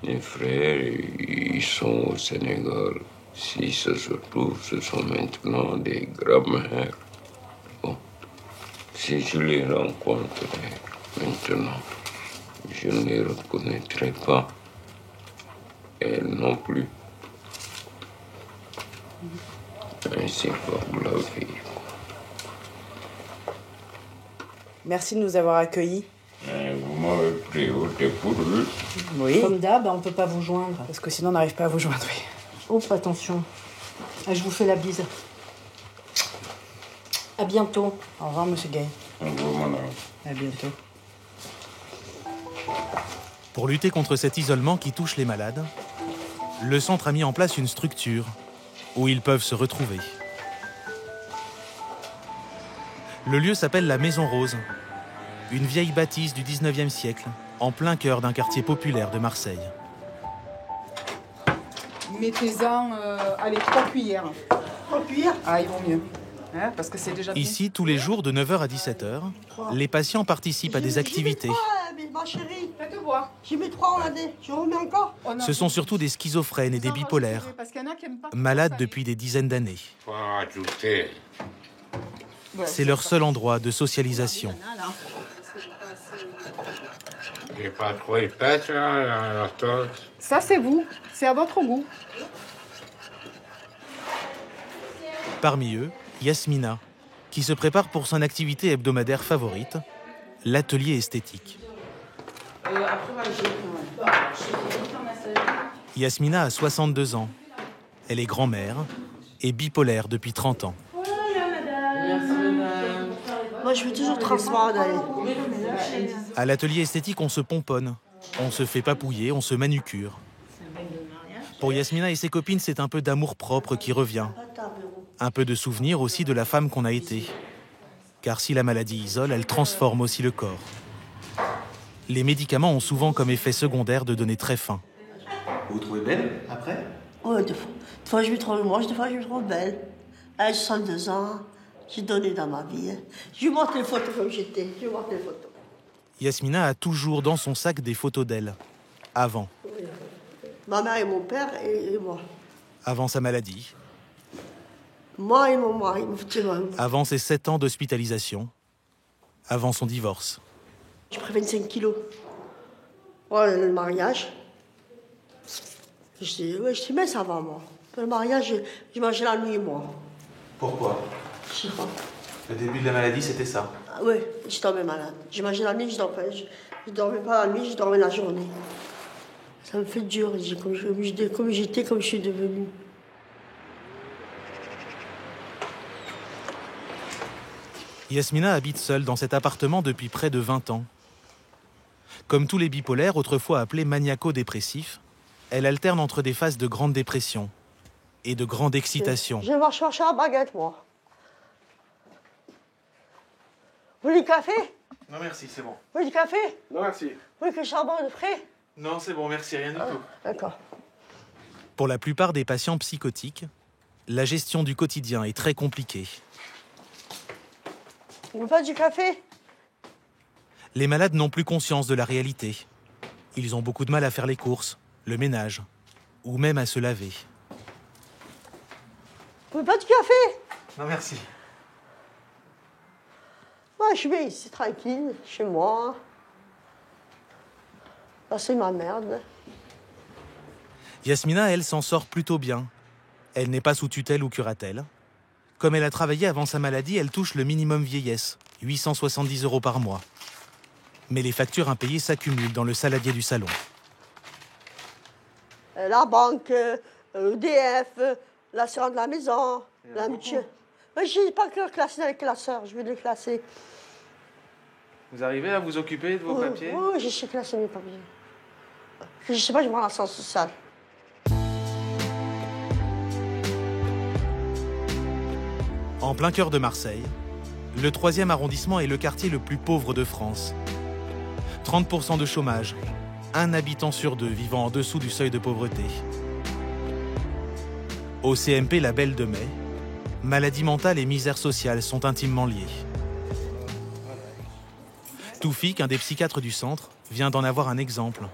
mes frères, ils sont au Sénégal. S'ils se retrouvent, ce sont maintenant des grands-mères. Bon, si je les rencontrais maintenant, je ne les reconnaîtrais pas. Elles non plus. Ainsi va la vie. Merci de nous avoir accueillis. Vous m'avez pris au dépourvu. Oui. Comme d'hab, on ne peut pas vous joindre. Parce que sinon, on n'arrive pas à vous joindre, oui. Oups, attention. Ah, je vous fais la bise. À bientôt. Au revoir, monsieur Gay. Au revoir, madame. À bientôt. Pour lutter contre cet isolement qui touche les malades, le centre a mis en place une structure où ils peuvent se retrouver. Le lieu s'appelle la Maison Rose, une vieille bâtisse du 19e siècle, en plein cœur d'un quartier populaire de Marseille. Mettez-en, allez, 3 cuillères. 3 cuillères? Ah, ils vont mieux. Hein, parce que c'est déjà... Ici, tous les jours de 9h à 17h, les patients participent à des activités. Ma chérie, faites voir. J'y mets 3, on l'a dit. Je remets encore. Ce sont surtout des schizophrènes et des bipolaires, malades depuis des dizaines d'années. Faut ajouter. C'est leur seul endroit de socialisation. J'ai pas trop épaisse, la sauce. Ça, c'est vous. C'est à votre goût. Parmi eux, Yasmina, qui se prépare pour son activité hebdomadaire favorite, l'atelier esthétique. Yasmina a 62 ans. Elle est grand-mère et bipolaire depuis 30 ans. Moi, je veux toujours transformer. À l'atelier esthétique, on se pomponne, on se fait papouiller, on se manucure. Pour Yasmina et ses copines, c'est un peu d'amour-propre qui revient. Un peu de souvenir aussi de la femme qu'on a été. Car si la maladie isole, elle transforme aussi le corps. Les médicaments ont souvent comme effet secondaire de donner très faim. Vous vous trouvez belle après? Ouais, des fois je me trouve moche, des fois je me trouve belle. À 62 ans, j'ai donné dans ma vie. Je lui montre les photos comme j'étais. Je lui montre les photos. Yasmina a toujours dans son sac des photos d'elle, avant. Ma mère et mon père et moi. Avant sa maladie. Moi et mon mari. Avant ses 7 ans d'hospitalisation. Avant son divorce. J'ai pris 25 kilos. Ouais, le mariage. Je dis, mais ça va, moi. Le mariage, je mangeais la nuit, moi. Pourquoi? Je sais pas. Le début de la maladie, c'était ça? Ah, oui, je tombais malade. Je mangeais la nuit, je dormais pas la nuit, je dormais la journée. Ça me fait dur, comme j'étais, comme je suis devenue. Yasmina habite seule dans cet appartement depuis près de 20 ans. Comme tous les bipolaires, autrefois appelés maniaco-dépressifs, elle alterne entre des phases de grande dépression et de grande excitation. Je vais chercher la baguette, moi. Vous voulez du café? Non merci, c'est bon. Vous voulez du café? Non merci. Vous voulez que le charbon de frais? Non c'est bon, merci, rien du tout. D'accord. Pour la plupart des patients psychotiques, la gestion du quotidien est très compliquée. Vous voulez pas du café? Les malades n'ont plus conscience de la réalité. Ils ont beaucoup de mal à faire les courses, le ménage, ou même à se laver. Vous voulez pas du café? Non merci. Moi, je suis bien ici, tranquille, chez moi. Là, c'est ma merde. Yasmina, elle, s'en sort plutôt bien, Elle n'est pas sous tutelle ou curatelle. Comme elle a travaillé avant sa maladie, elle touche le minimum vieillesse, 870 € par mois. Mais les factures impayées s'accumulent dans le saladier du salon. La banque, EDF, l'assurance de la maison, la mutuelle. Je n'ai pas que classé dans les classeurs, je vais les classer. Vous arrivez à vous occuper de vos papiers? Oui, je sais classer mes papiers. Je ne sais pas, je prends l'assurance sociale. En plein cœur de Marseille, le 3e arrondissement est le quartier le plus pauvre de France. 30% de chômage, 1 habitant sur 2 vivant en dessous du seuil de pauvreté. Au CMP La Belle de Mai, maladie mentale et misère sociale sont intimement liées. Toufik, un des psychiatres du centre, vient d'en avoir un exemple.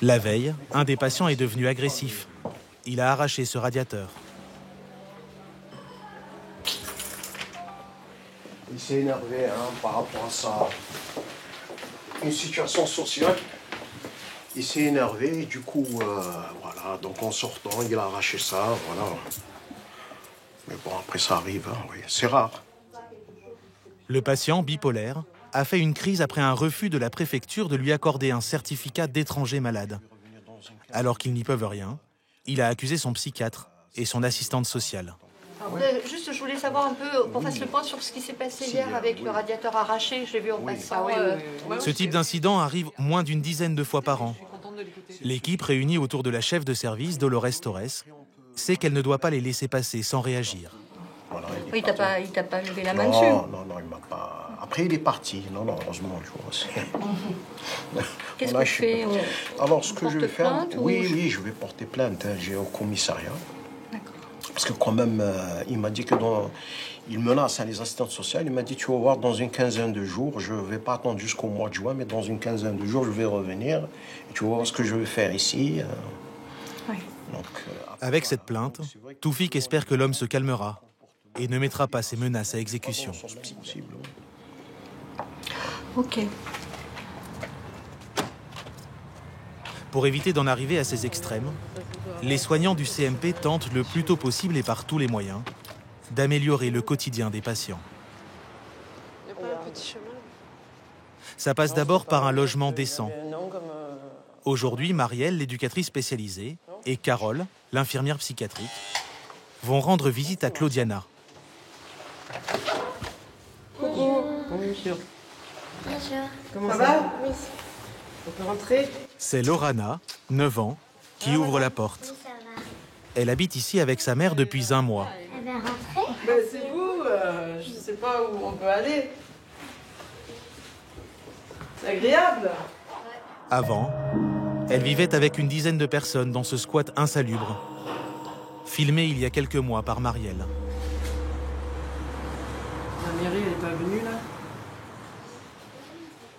La veille, un des patients est devenu agressif. Il a arraché ce radiateur. Il s'est énervé par rapport à ça. Une situation sociale. Il s'est énervé et du coup, voilà, donc en sortant, il a arraché ça, voilà. Mais bon, après ça arrive, oui, c'est rare. Le patient, bipolaire, a fait une crise après un refus de la préfecture de lui accorder un certificat d'étranger malade. Alors qu'ils n'y peuvent rien, il a accusé son psychiatre et son assistante sociale. Juste, je voulais savoir un peu, qu'on fasse le point sur ce qui s'est passé hier avec le radiateur arraché. Je l'ai vu en passant. Ce type d'incident arrive moins d'une dizaine de fois par an. L'équipe réunie autour de la chef de service, Dolores Torres, sait qu'elle ne doit pas les laisser passer sans réagir. Voilà, il t'a pas levé la main non, dessus? Non, il m'a pas... Après, il est parti. Non, heureusement, tu vois. Qu'est-ce que tu fais? Alors, ce que je vais faire... Plainte, oui, je vais porter plainte. J'ai au commissariat. Parce que quand même, il m'a dit que il menace les assistantes sociales. Il m'a dit, tu vas voir, dans une quinzaine de jours, je ne vais pas attendre jusqu'au mois de juin, mais dans une quinzaine de jours, je vais revenir. Et tu vas voir ce que je vais faire ici. Donc, avec cette plainte, Toufik espère que l'homme se calmera et ne mettra pas ses menaces à exécution. Ok. Pour éviter d'en arriver à ces extrêmes, les soignants du CMP tentent le plus tôt possible et par tous les moyens d'améliorer le quotidien des patients. Ça passe d'abord par un logement décent. Aujourd'hui, Marielle, l'éducatrice spécialisée, et Carole, l'infirmière psychiatrique, vont rendre visite à Claudiana. Bonjour. Bonjour. Comment ça va? Oui. On peut rentrer? C'est Lorana, 9 ans, qui ouvre la porte. Elle habite ici avec sa mère depuis 1 mois. Elle va rentrer? C'est vous, je ne sais pas où on peut aller. C'est agréable. Avant, elle vivait avec une dizaine de personnes dans ce squat insalubre, filmé il y a quelques mois par Marielle. La mairie, elle n'est pas venue là?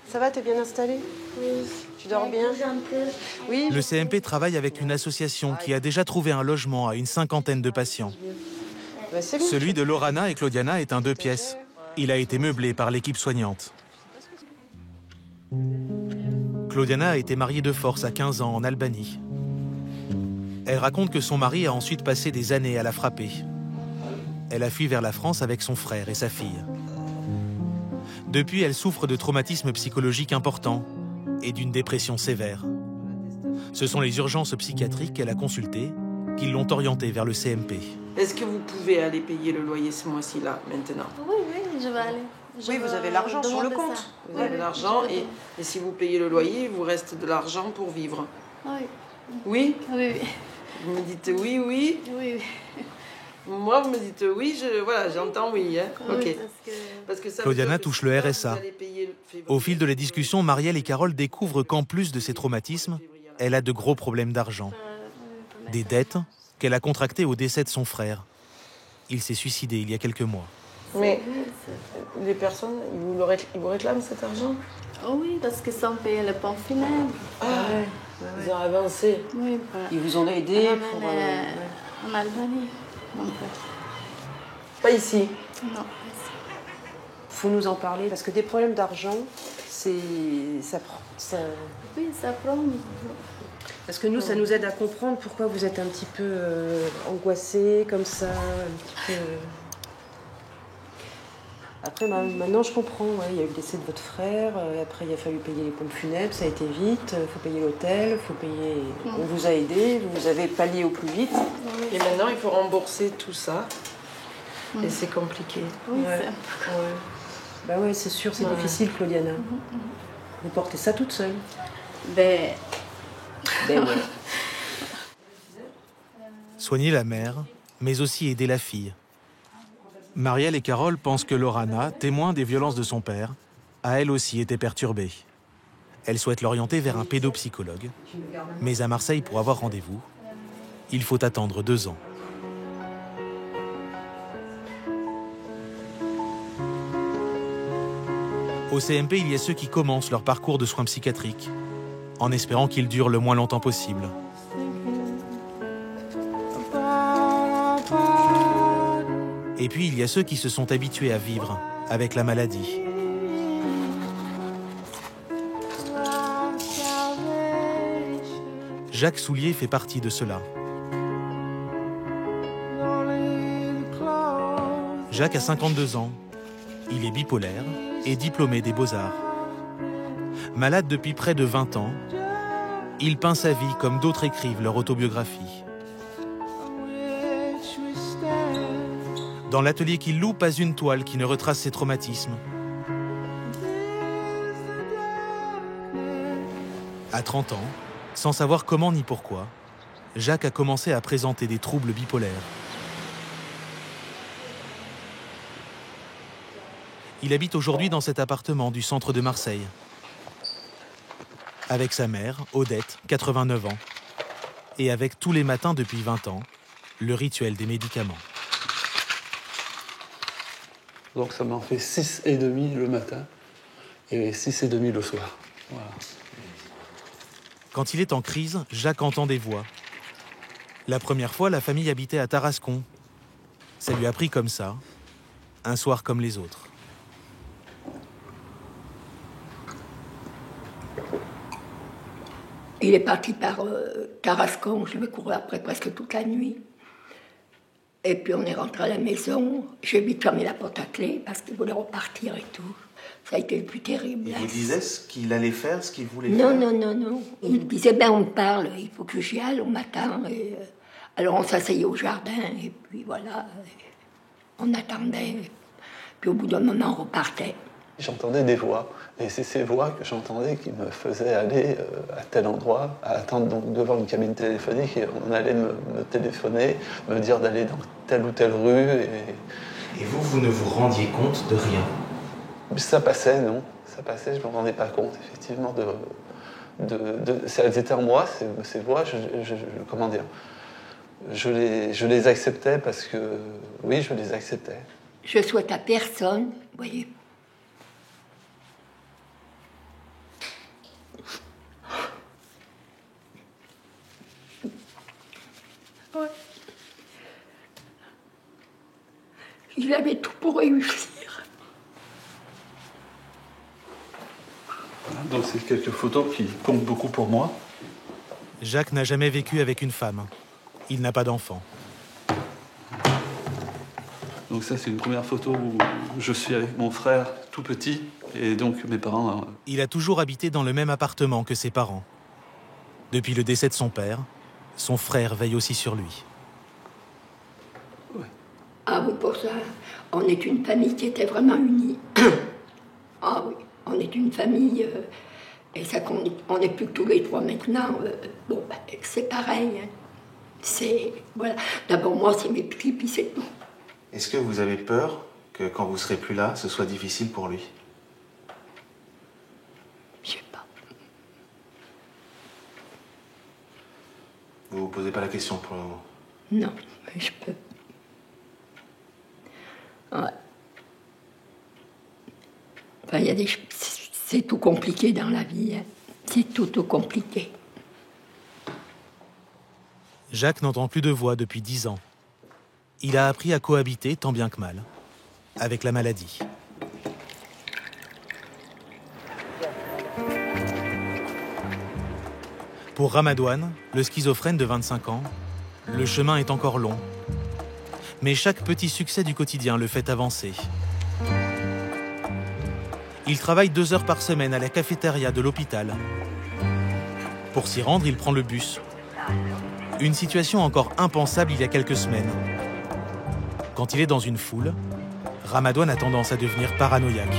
Ça va, t'es bien installée? Oui. Tu dors bien? Oui. Le CMP travaille avec une association qui a déjà trouvé un logement à une 50aine de patients. Celui de Lorana et Claudiana est un 2 pièces. Il a été meublé par l'équipe soignante. Claudiana a été mariée de force à 15 ans en Albanie. Elle raconte que son mari a ensuite passé des années à la frapper. Elle a fui vers la France avec son frère et sa fille. Depuis, elle souffre de traumatismes psychologiques importants et d'une dépression sévère. Ce sont les urgences psychiatriques qu'elle a consultées qui l'ont orientée vers le CMP. Est-ce que vous pouvez aller payer le loyer ce mois-ci là, maintenant? Oui, je vais aller. Oui, vous avez l'argent sur le compte. Vous avez l'argent et si vous payez le loyer, il vous reste de l'argent pour vivre. Oui. Oui? Oui. Vous me dites oui, oui? Oui. Moi, vous me dites oui, voilà, j'entends oui. Hein. Ok. Parce que ça, Claudiana touche le RSA. Au fil de la discussion, Marielle et Carole découvrent qu'en plus de ses traumatismes, elle a de gros problèmes d'argent. Des dettes qu'elle a contractées au décès de son frère. Il s'est suicidé il y a quelques mois. Mais les personnes, ils vous réclament cet argent? Oh oui, parce que sans payer le pont funèbre. Ils ont avancé. Oui, ils vous ont aidé pour... en Albanie. Donc, pas ici? Non, pas ici. Faut nous en parler, parce que des problèmes d'argent, ça prend... Oui, ça prend. Parce que nous, ça nous aide à comprendre pourquoi vous êtes un petit peu angoissée, comme ça, un petit peu... Après, maintenant, je comprends. Ouais, il y a eu le décès de votre frère. Après, il a fallu payer les pompes funèbres. Ça a été vite. Il faut payer l'hôtel. Faut payer... On vous a aidé. Vous avez pallié au plus vite. Et maintenant, il faut rembourser tout ça. Et c'est compliqué. Oui, ouais. c'est un peu... Ouais. Bah ouais, c'est sûr, c'est difficile, Claudiana. Vous portez ça toute seule. Ben ouais. Soigner la mère, mais aussi aider la fille. Marielle et Carole pensent que Lorana, témoin des violences de son père, a elle aussi été perturbée. Elle souhaite l'orienter vers un pédopsychologue. Mais à Marseille, pour avoir rendez-vous, il faut attendre 2 ans. Au CMP, il y a ceux qui commencent leur parcours de soins psychiatriques, en espérant qu'il dure le moins longtemps possible. Et puis, il y a ceux qui se sont habitués à vivre avec la maladie. Jacques Soulier fait partie de cela. Jacques a 52 ans. Il est bipolaire et diplômé des Beaux-Arts. Malade depuis près de 20 ans, il peint sa vie comme d'autres écrivent leur autobiographie. Dans l'atelier qu'il loue, pas une toile qui ne retrace ses traumatismes. À 30 ans, sans savoir comment ni pourquoi, Jacques a commencé à présenter des troubles bipolaires. Il habite aujourd'hui dans cet appartement du centre de Marseille, avec sa mère, Odette, 89 ans, et avec tous les matins depuis 20 ans, le rituel des médicaments. Donc ça m'en fait 6,5 le matin et 6,5 le soir. Voilà. Quand il est en crise, Jacques entend des voix. La première fois, la famille habitait à Tarascon. Ça lui a pris comme ça, un soir comme les autres. Il est parti par Tarascon, je vais courir après presque toute la nuit. Et puis on est rentré à la maison, j'ai vite fermé la porte à clé parce qu'il voulait repartir et tout. Ça a été le plus terrible. Il vous disait ce qu'il allait faire, ce qu'il voulait faire? Non. Non. Il disait, ben on parle, il faut que j'y aille, on m'attend. Alors on s'asseyait au jardin et puis voilà, on attendait. Puis au bout d'un moment, on repartait. J'entendais des voix, et c'est ces voix que j'entendais qui me faisaient aller à tel endroit, à attendre donc devant une cabine téléphonique, et on allait me téléphoner, me dire d'aller dans telle ou telle rue. Et vous ne vous rendiez compte de rien? Ça passait, non. Ça passait, je ne me rendais pas compte, effectivement, elles étaient en moi, ces voix, comment dire, je les acceptais parce que, oui, je les acceptais. Je souhaite à personne, vous voyez. Ouais. Il avait tout pour réussir. Voilà, donc c'est quelques photos qui comptent beaucoup pour moi. Jacques n'a jamais vécu avec une femme. Il n'a pas d'enfant. Donc ça, c'est une première photo où je suis avec mon frère tout petit et donc mes parents... Il a toujours habité dans le même appartement que ses parents. Depuis le décès de son père, son frère veille aussi sur lui. Ouais. Ah oui, pour ça, on est une famille qui était vraiment unie. Ah oui, on est une famille... et ça on n'est plus que tous les trois maintenant. Bon, ben, c'est pareil. Hein. C'est... Voilà. D'abord, moi, c'est mes petits, puis c'est tout. Est-ce que vous avez peur que quand vous serez plus là, ce soit difficile pour lui? Je sais pas. Vous vous posez pas la question pour le moment? Non, mais je peux. Ouais. Enfin, il y a des... C'est tout compliqué dans la vie. Hein. C'est tout compliqué. Jacques n'entend plus de voix depuis 10 ans. Il a appris à cohabiter, tant bien que mal, avec la maladie. Pour Ramadouane, le schizophrène de 25 ans, le chemin est encore long. Mais chaque petit succès du quotidien le fait avancer. Il travaille 2 heures par semaine à la cafétéria de l'hôpital. Pour s'y rendre, il prend le bus. Une situation encore impensable il y a quelques semaines. Quand il est dans une foule, Ramadouane a tendance à devenir paranoïaque.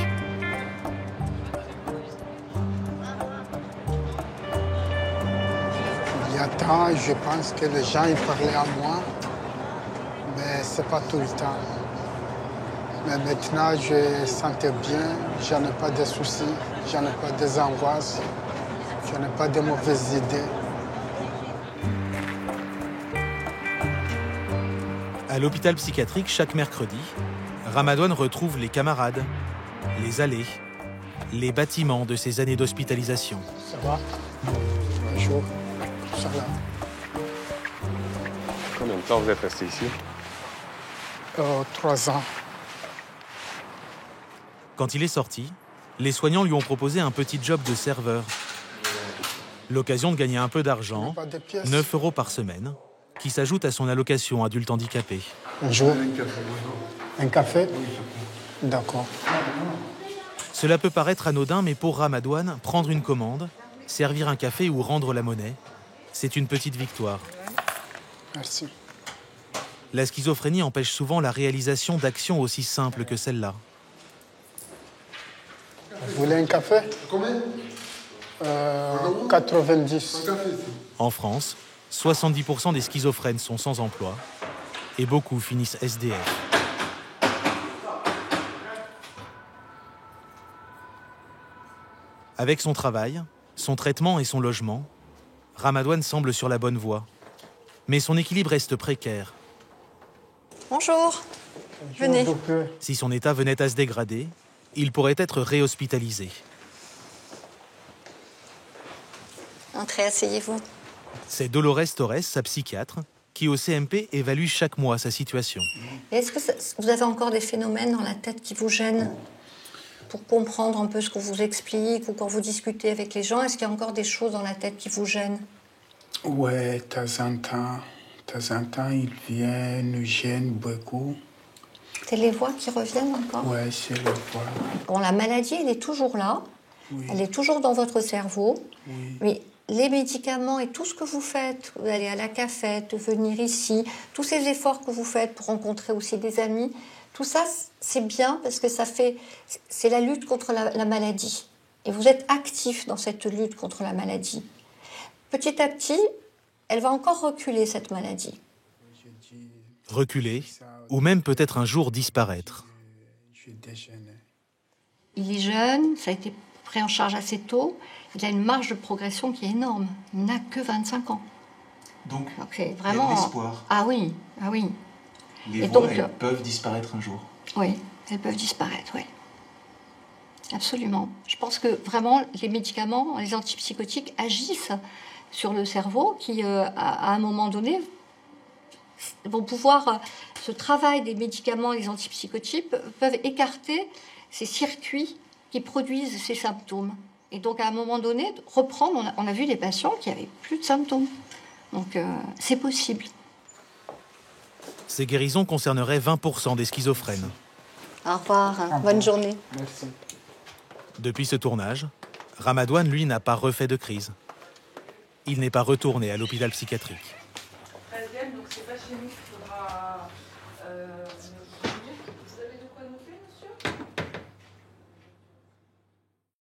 Il y a temps, je pense que les gens ils parlaient à moi, mais c'est pas tout le temps. Mais maintenant, je sentais bien, j'en ai pas de soucis, j'en ai pas des angoisses, j'en ai pas de mauvaises idées. À l'hôpital psychiatrique, chaque mercredi, Ramadouane retrouve les camarades, les allées, les bâtiments de ses années d'hospitalisation. Ça va? Bonjour. Ça va? Combien de temps vous êtes resté ici? 3 ans. Quand il est sorti, les soignants lui ont proposé un petit job de serveur. L'occasion de gagner un peu d'argent, 9 € par semaine, qui s'ajoute à son allocation adulte handicapé. Bonjour. Un café? D'accord. Cela peut paraître anodin, mais pour Ramadouane, prendre une commande, servir un café ou rendre la monnaie, c'est une petite victoire. Merci. La schizophrénie empêche souvent la réalisation d'actions aussi simples que celle-là. Vous voulez un café? Combien? 90. En France, 70% des schizophrènes sont sans emploi et beaucoup finissent SDF. Avec son travail, son traitement et son logement, Ramadouane semble sur la bonne voie. Mais son équilibre reste précaire. Bonjour. Venez. Si son état venait à se dégrader, il pourrait être réhospitalisé. Entrez, asseyez-vous. C'est Dolores Torres, sa psychiatre, qui au CMP évalue chaque mois sa situation. Est-ce que vous avez encore des phénomènes dans la tête qui vous gênent? Pour comprendre un peu ce qu'on vous explique ou quand vous discutez avec les gens, est-ce qu'il y a encore des choses dans la tête qui vous gênent? Ouais, de temps en temps, ils viennent, nous gênent beaucoup. C'est les voix qui reviennent encore? Ouais, c'est les voix. Bon, la maladie, elle est toujours là. Oui. Elle est toujours dans votre cerveau. Oui. Mais les médicaments et tout ce que vous faites, vous allez à la cafette, venir ici, tous ces efforts que vous faites pour rencontrer aussi des amis, tout ça, c'est bien parce que c'est la lutte contre la maladie. Et vous êtes actif dans cette lutte contre la maladie. Petit à petit, elle va encore reculer, cette maladie. Reculer, ou même peut-être un jour disparaître. Il est jeune, ça a été pris en charge assez tôt. Il a une marge de progression qui est énorme. Il n'a que 25 ans. Donc c'est vraiment... il y a de l'espoir. Ah oui, ah oui. Les voix, elles peuvent disparaître un jour. Oui, elles peuvent disparaître, oui. Absolument. Je pense que vraiment, les médicaments, les antipsychotiques agissent sur le cerveau qui, à un moment donné, vont pouvoir... Ce travail des médicaments et des antipsychotiques peuvent écarter ces circuits qui produisent ces symptômes. Et donc, à un moment donné, reprendre... On a vu des patients qui n'avaient plus de symptômes. Donc, c'est possible. Ces guérisons concerneraient 20% des schizophrènes. Au revoir. Bonne journée. Merci. Depuis ce tournage, Ramadouane, lui, n'a pas refait de crise. Il n'est pas retourné à l'hôpital psychiatrique. Donc c'est pas chez nous qu'il faudra